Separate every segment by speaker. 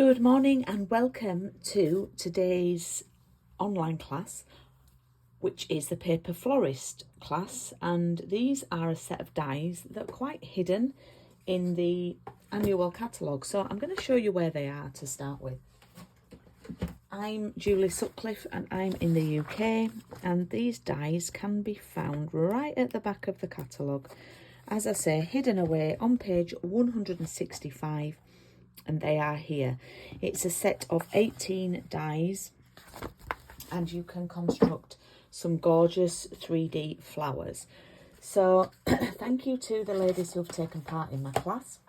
Speaker 1: Good morning and welcome to today's online class, which is the Paper Florist class, and these are a set of dies that are quite hidden in the annual catalogue. So I'm going to show you where they are to start with. I'm Julie Sutcliffe and I'm in the UK, and these dies can be found right at the back of the catalogue. As I say, hidden away on page 165. And they are here. It's a set of 18 dies, and you can construct some gorgeous 3D flowers. So thank you to the ladies who've taken part in my class.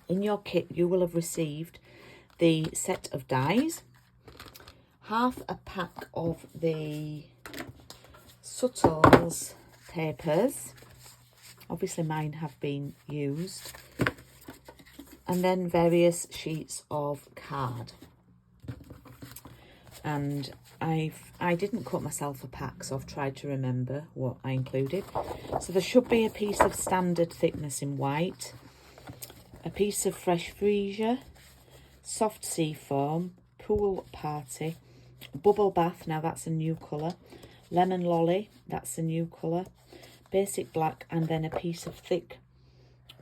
Speaker 1: In your kit you will have received the set of dies, half a pack of the Sutcliffe papers. Obviously mine have been used. And then various sheets of card. And I didn't cut myself a pack, so I've tried to remember what I included. So there should be a piece of standard thickness in white, a piece of fresh freesia, soft sea foam, pool party, bubble bath, now that's a new colour, lemon lolly, that's a new colour, basic black, and then a piece of thick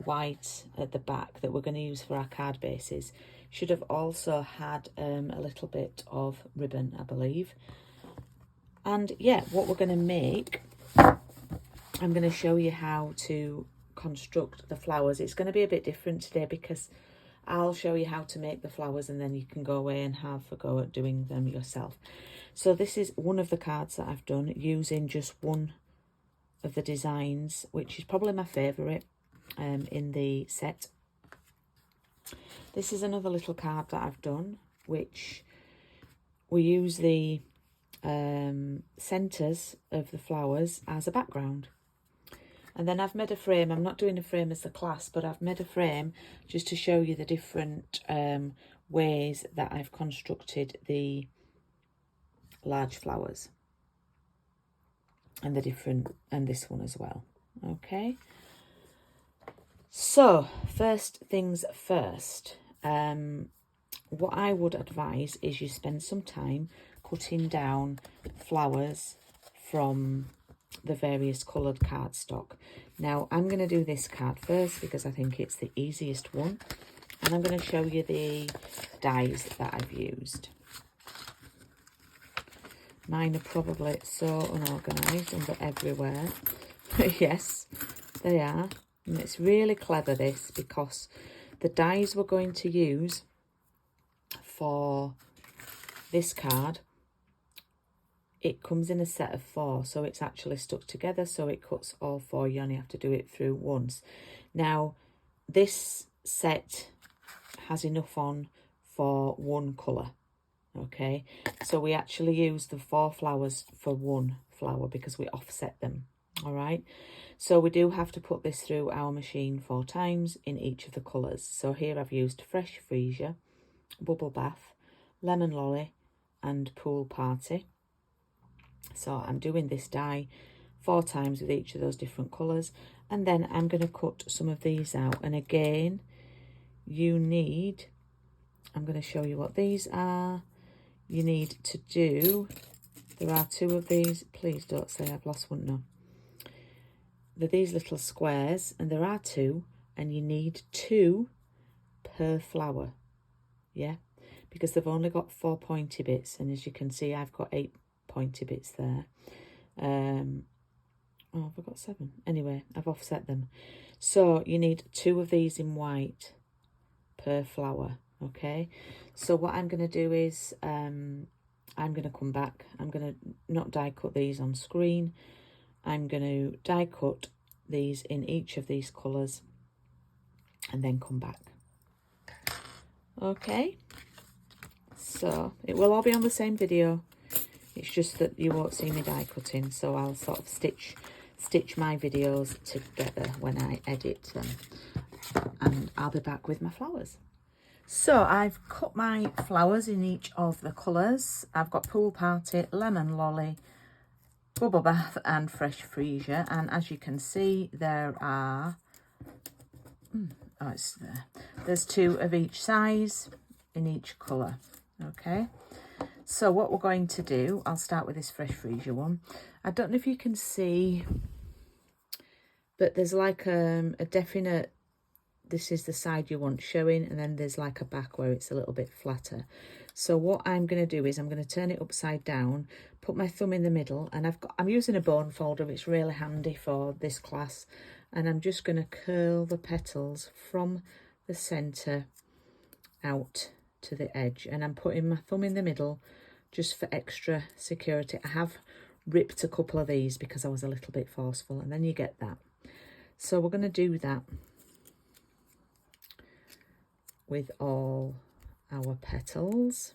Speaker 1: white at the back that we're going to use for our card bases. Should have also had a little bit of ribbon, I believe. And yeah, what we're going to make, I'm going to show you how to construct the flowers. It's going to be a bit different today because I'll show you how to make the flowers and then you can go away and have a go at doing them yourself. So this is one of the cards that I've done using just one of the designs, which is probably my favourite in the set. This is another little card that I've done, which we use the centres of the flowers as a background. And then I've made a frame. I'm not doing a frame as a class, but I've made a frame just to show you the different ways that I've constructed the large flowers and the different, and this one as well. Okay. So, first things first, what I would advise is you spend some time cutting down flowers from the various coloured cardstock. Now, I'm going to do this card first because I think it's the easiest one, and I'm going to show you the dies that I've used. Mine are probably so unorganised and they're everywhere, but yes, they are. And it's really clever, this, because the dies we're going to use for this card, it comes in a set of 4, so it's actually stuck together, so it cuts all 4. You only have to do it through once. Now, this set has enough on for one colour, okay? So we actually use the 4 flowers for one flower because we offset them, all right? So we do have to put this through our machine 4 times in each of the colours. So here I've used fresh freesia, bubble bath, lemon lolly and pool party. So I'm doing this die 4 times with each of those different colours, and then I'm going to cut some of these out. And again, you need, I'm going to show you what these are. You need to do, there are 2 of these. Please don't say I've lost one. No. They're these little squares, and there are 2, and you need 2 per flower, yeah, because they've only got 4 pointy bits, and as you can see I've got 8 pointy bits there. Oh, I've got 7. Anyway, I've offset them. So you need 2 of these in white per flower, okay? So what I'm going to do is I'm going to come back. I'm going to not die cut these on screen. I'm going to die cut these in each of these colours and then come back. Okay, so it will all be on the same video. It's just that you won't see me die cutting, so I'll sort of stitch my videos together when I edit them, and I'll be back with my flowers. So I've cut my flowers in each of the colours. I've got pool party, lemon lolly, bubble bath and fresh freesia, and as you can see there are oh, it's there. There's 2 of each size in each colour. Okay, so what we're going to do, I'll start with this Fresh Freesia one. I don't know if you can see, but there's like a definite, this is the side you want showing, and then there's like a back where it's a little bit flatter. So what I'm going to do is I'm going to turn it upside down, put my thumb in the middle, and I'm using a bone folder. It's really handy for this class, and I'm just going to curl the petals from the centre out to the edge, and I'm putting my thumb in the middle just for extra security. I have ripped a couple of these because I was a little bit forceful, and then you get that. So we're going to do that with all our petals.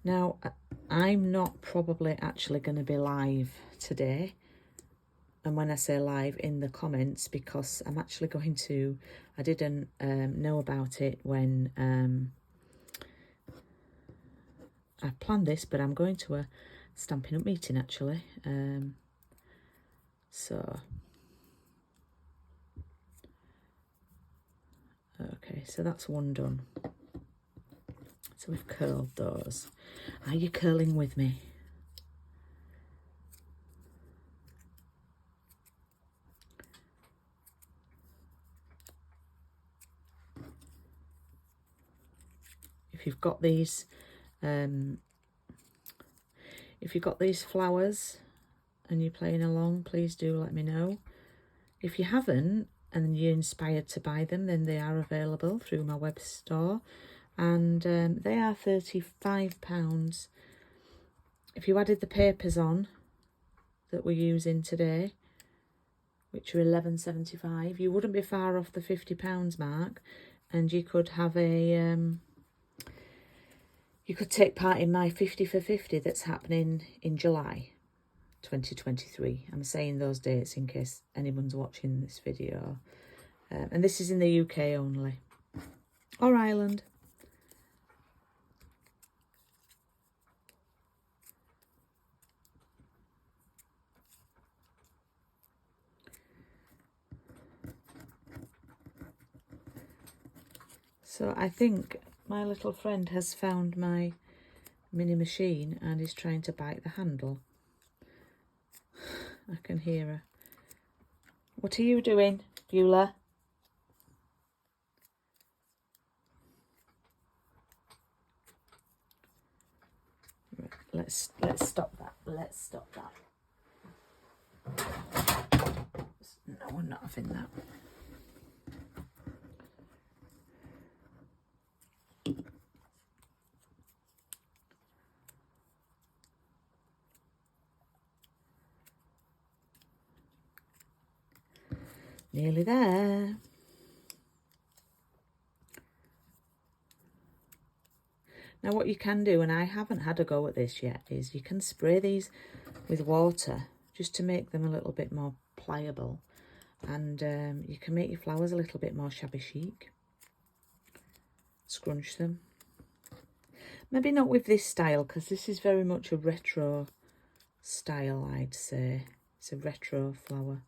Speaker 1: Now, I'm not probably actually going to be live today. And when I say live, in the comments, because I'm actually going to, I didn't know about it when I planned this, but I'm going to a Stampin' Up meeting actually. So, okay, so that's one done. So we've curled those. Are you curling with me? If you've got these flowers and you're playing along, please do let me know. If you haven't and you're inspired to buy them, then they are available through my web store, and they are £35. If you added the papers on that we're using today, which are £11.75, you wouldn't be far off the £50 mark, and you could have a you could take part in my 50 for 50 that's happening in July 2023. I'm saying those dates in case anyone's watching this video. And this is in the UK only. Or Ireland. So I think my little friend has found my mini machine and is trying to bite the handle. I can hear her. What are you doing, Beulah? Right, let's stop that. Let's stop that. No, we're not having that. Nearly there. Now what you can do, and I haven't had a go at this yet, is you can spray these with water just to make them a little bit more pliable, and you can make your flowers a little bit more shabby chic. Scrunch them. Maybe not with this style, because this is very much a retro style, I'd say. It's a retro flower.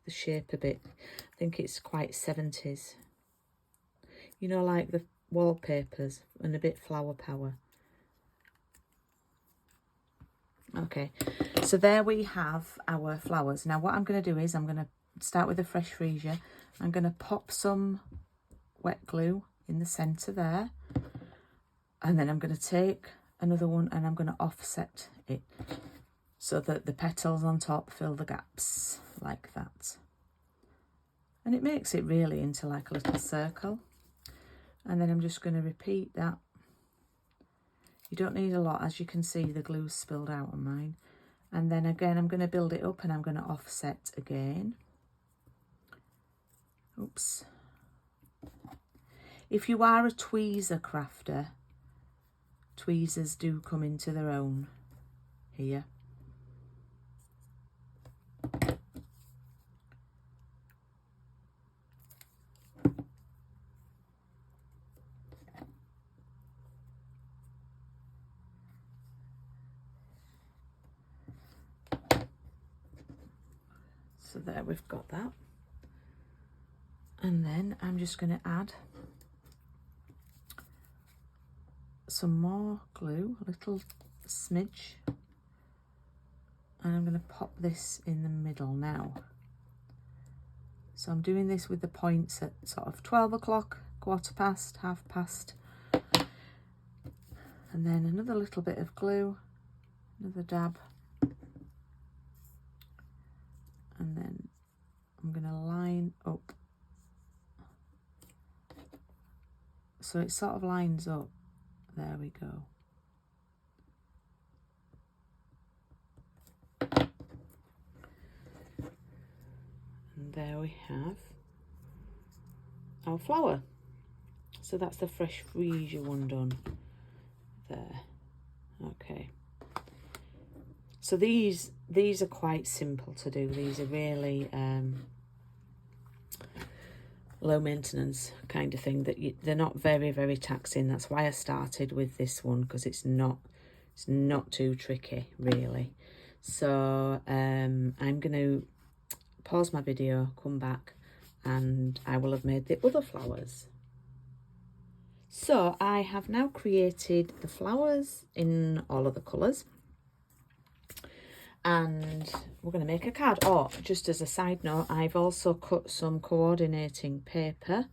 Speaker 1: The shape a bit, I think it's quite 70s. You know, like the wallpapers, and a bit flower power. Okay, so there we have our flowers. Now what I'm going to do is I'm going to start with the Fresh Freesia. I'm going to pop some wet glue in the centre there, and then I'm going to take another one and I'm going to offset it so that the petals on top fill the gaps like that. And it makes it really into like a little circle. And then I'm just going to repeat that. You don't need a lot, as you can see the glue's spilled out on mine. And then again I'm going to build it up and I'm going to offset again. Oops. If you are a tweezer crafter, tweezers do come into their own here. there we've got that. And then I'm just going to add some more glue, a little smidge, and I'm going to pop this in the middle now. So I'm doing this with the points at sort of 12 o'clock, quarter past, half past, and then another little bit of glue, another dab, and then I'm going to line up so it sort of lines up. There we go. And there we have our flower. So that's the fresh freesia one done there. Okay. So these are quite simple to do. These are really low maintenance kind of thing, that they're not very taxing. That's why I started with this one, because it's not too tricky really. So I'm going to pause my video, come back, and I will have made the other flowers. So I have now created the flowers in all of the colours, and we're going to make a card. Oh, just as a side note, I've also cut some coordinating paper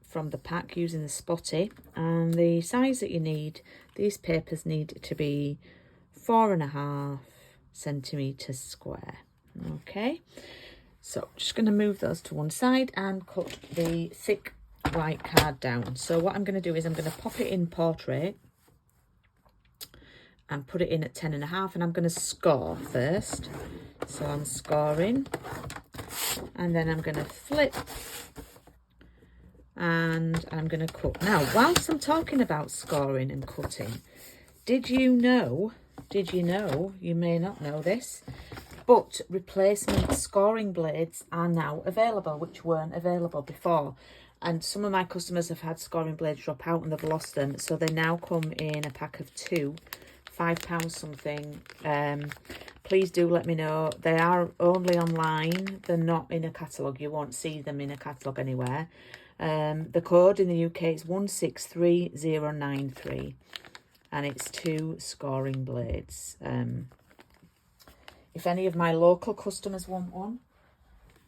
Speaker 1: from the pack using the spotty, and the size that you need, these papers need to be 4.5 centimetres square. Okay, so just going to move those to one side and cut the thick white card down. So what I'm going to do is I'm going to pop it in portrait and put it in at 10.5, and I'm going to score first. So I'm scoring, and then I'm going to flip, and I'm going to cut. Now, whilst I'm talking about scoring and cutting, did you know, you may not know this, but replacement scoring blades are now available, which weren't available before. And some of my customers have had scoring blades drop out and they've lost them. So they now come in a pack of 2, £5 something. Please do let me know. They are only online. They're not in a catalogue. You won't see them in a catalogue anywhere. The code in the UK is 163093. And it's 2 scoring blades. If any of my local customers want one,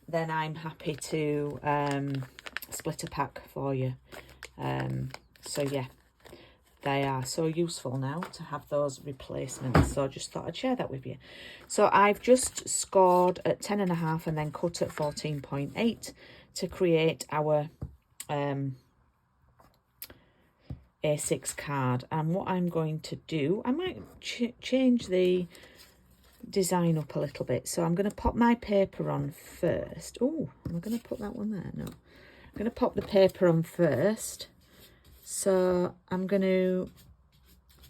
Speaker 1: then I'm happy to split a pack for you. So yeah, they are so useful now to have those replacements. So I just thought I'd share that with you. So I've just scored at 10.5 and then cut at 14.8 to create our A6 card. And what I'm going to do, I might change the design up a little bit. So I'm going to pop my paper on first. Oh, am I going to put that one there? No. I'm going to pop the paper on first. So I'm going to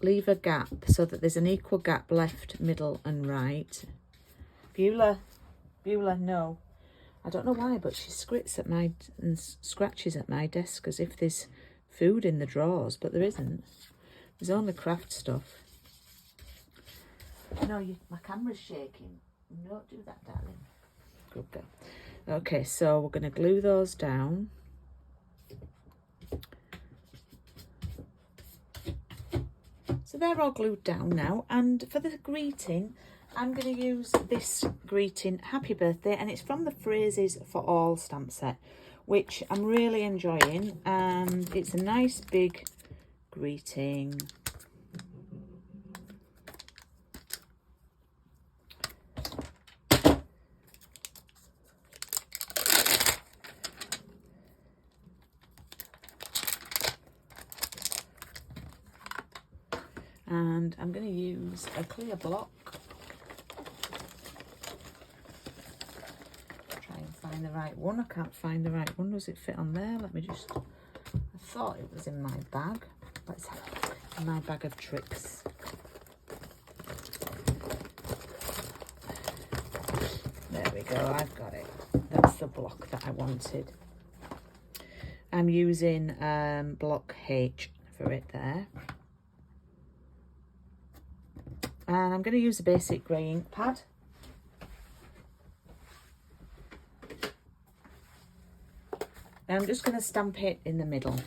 Speaker 1: leave a gap so that there's an equal gap left, middle and right. Beulah, no. I don't know why, but she scratches at my desk as if there's food in the drawers, but there isn't. There's only craft stuff. No, my camera's shaking. Don't do that, darling. Good girl. Okay, so we're going to glue those down. So they're all glued down now. And for the greeting, I'm going to use this greeting, Happy Birthday, and it's from the Phrases for All stamp set, which I'm really enjoying. And it's a nice big greeting. And I'm going to use a clear block. Try and find the right one. I can't find the right one. Does it fit on there? Let me just... I thought it was in my bag. Let's have it in my bag of tricks. There we go. I've got it. That's the block that I wanted. I'm using block H for it there. And I'm going to use a basic grey ink pad. And I'm just going to stamp it in the middle.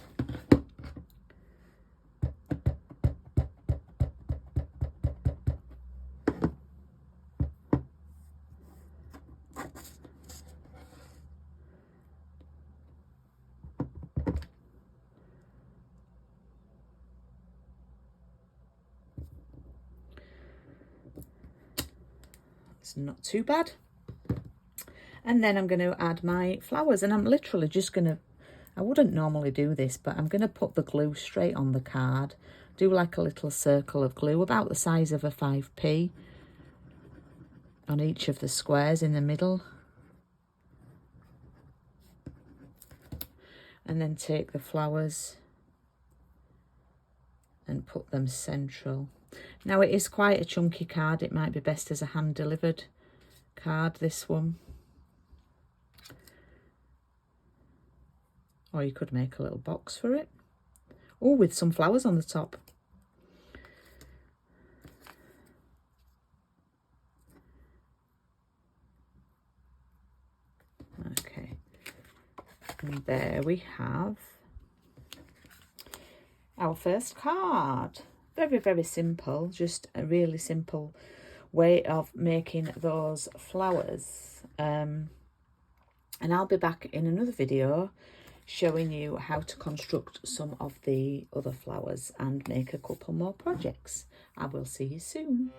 Speaker 1: It's not too bad. And then I'm going to add my flowers, and I'm literally just going to, I wouldn't normally do this, but I'm going to put the glue straight on the card, do like a little circle of glue about the size of a 5p on each of the squares in the middle, and then take the flowers and put them central. Now it is quite a chunky card, it might be best as a hand delivered card, this one. Or you could make a little box for it. Oh, with some flowers on the top. Okay. And there we have our first card. Very, very simple. Just a really simple way of making those flowers. And I'll be back in another video showing you how to construct some of the other flowers and make a couple more projects. I will see you soon.